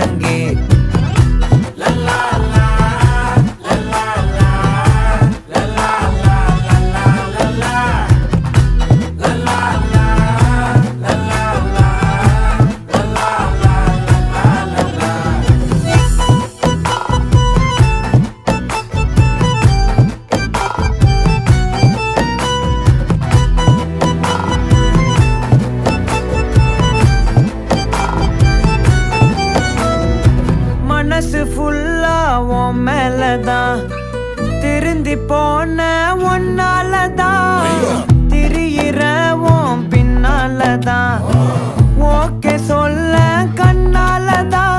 ஒழுங்கே மனசு ஃபுல்லா உன் மேலதான் திருந்தி போன ஒன்னாலதான் திரியிற உன் பின்னாலதான் ஓகே சொல்ல கண்ணாலதான்